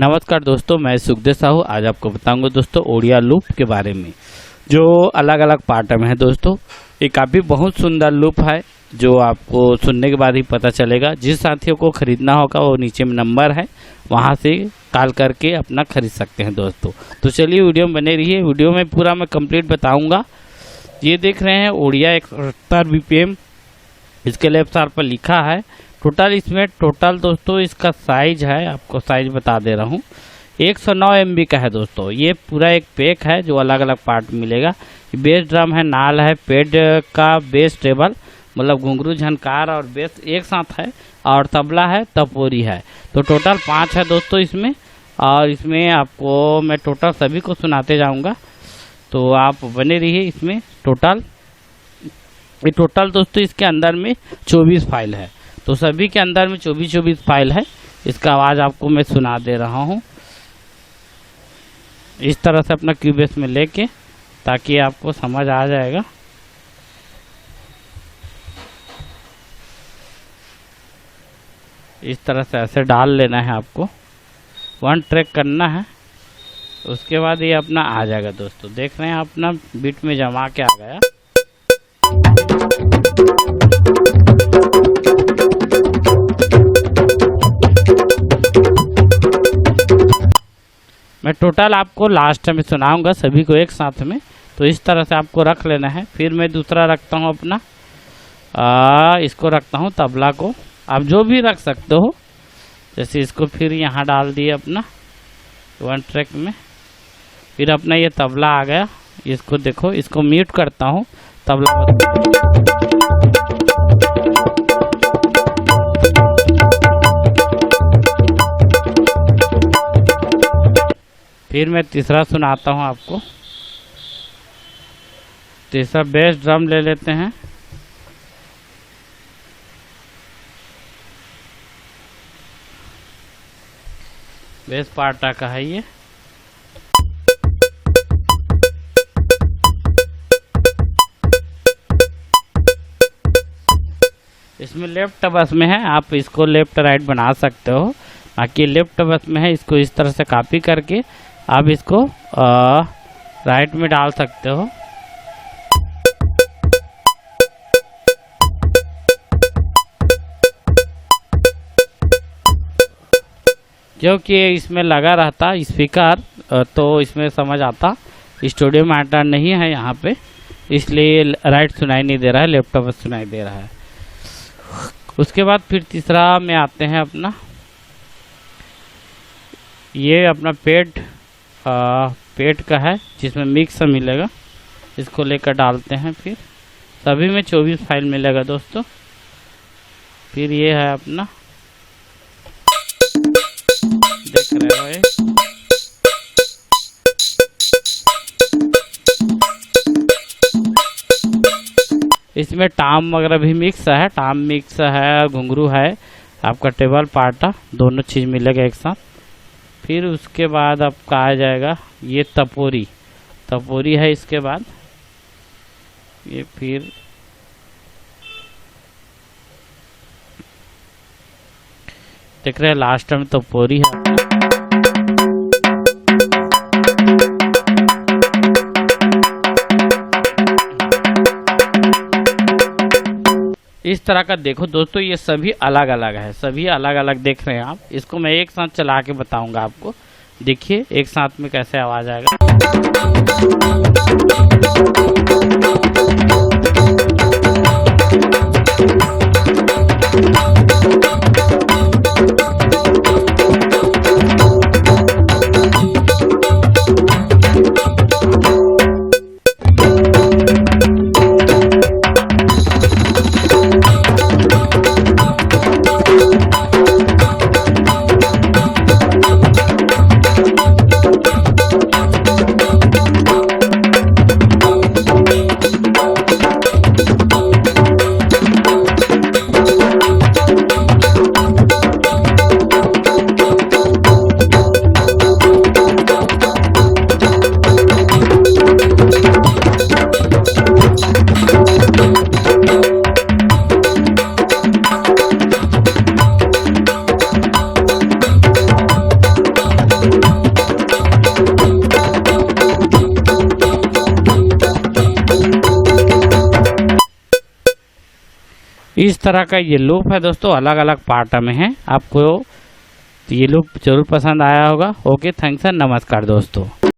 नमस्कार दोस्तों, मैं सुखदेव साहू। आज आपको बताऊंगा दोस्तों ओडिया लूप के बारे में, जो अलग अलग पार्ट में है। दोस्तों ये काफ़ी बहुत सुंदर लूप है, जो आपको सुनने के बाद ही पता चलेगा। जिस साथियों को ख़रीदना होगा वो नीचे में नंबर है, वहाँ से कॉल करके अपना ख़रीद सकते हैं दोस्तों। तो चलिए वीडियो में बने रहिए। वीडियो में पूरा मैं कंप्लीट बताऊँगा। ये देख रहे हैं ओडिया 170 BPM, इसके लेफ्ट साइड पर लिखा है। टोटल दोस्तों इसका साइज है, आपको साइज बता दे रहा हूँ, 109 MB का है दोस्तों। ये पूरा एक पैक है जो अलग अलग पार्ट मिलेगा। बेस ड्रम है, नाल है, पेड का बेस टेबल मतलब घुंघरू झनकार और बेस एक साथ है, और तबला है, तपोरी है। तो टोटल 5 है दोस्तों इसमें। और इसमें आपको मैं टोटल सभी को सुनाते जाऊँगा, तो आप बने रहिए इसमें। टोटल दोस्तों इसके अंदर में 24 फाइल है, तो सभी के अंदर में 24 फाइल है। इसका आवाज़ आपको मैं सुना दे रहा हूँ इस तरह से अपना क्यूबेस में लेके, ताकि आपको समझ आ जाएगा। इस तरह से ऐसे डाल लेना है आपको, 1 ट्रैक करना है। उसके बाद ये अपना आ जाएगा दोस्तों। देख रहे हैं अपना बीट में जमा के आ गया। मैं टोटल आपको लास्ट में सुनाऊंगा सभी को एक साथ में, तो इस तरह से आपको रख लेना है। फिर मैं दूसरा रखता हूं अपना, इसको रखता हूं तबला को। आप जो भी रख सकते हो, जैसे इसको फिर यहाँ डाल दिए अपना 1 ट्रैक में। फिर अपना ये तबला आ गया। इसको देखो, इसको म्यूट करता हूँ तबला। फिर मैं तीसरा सुनाता हूँ आपको। तीसरा बेस ड्रम ले लेते हैं। बेस पार्टा का है ये। इसमें लेफ्ट बस में है, आप इसको लेफ्ट राइट बना सकते हो। बाकी लेफ्ट बस में है, इसको इस तरह से कॉपी करके आप इसको राइट में डाल सकते हो। क्योंकि इसमें लगा रहता स्पीकर, तो इसमें समझ आता। स्टूडियो में आटा नहीं है यहाँ पे, इसलिए राइट सुनाई नहीं दे रहा है, लेफ्ट बस सुनाई दे रहा है। उसके बाद फिर तीसरा में आते हैं अपना, ये अपना पेड का है, जिसमें मिक्स मिलेगा। इसको लेकर डालते हैं। फिर सभी में 24 फाइल मिलेगा दोस्तों। फिर ये है अपना, देख रहे हो ये। इसमें टाम वगैरह भी मिक्स है, टाम मिक्स है, घुंघरू है, आपका टेबल पार्टा, दोनों चीज़ मिलेगा एक साथ। फिर उसके बाद आपका आ जाएगा ये तपोरी है। इसके बाद ये फिर देख रहे हैं लास्ट में तपोरी है। इस तरह का देखो दोस्तों, ये सभी अलग अलग है, सभी अलग अलग देख रहे हैं आप। इसको मैं एक साथ चला के बताऊंगा आपको। देखिए एक साथ में कैसे आवाज आएगा। इस तरह का ये लूप है दोस्तों, अलग अलग पार्ट में है। आपको ये लूप जरूर पसंद आया होगा। ओके, थैंक्स, नमस्कार दोस्तों।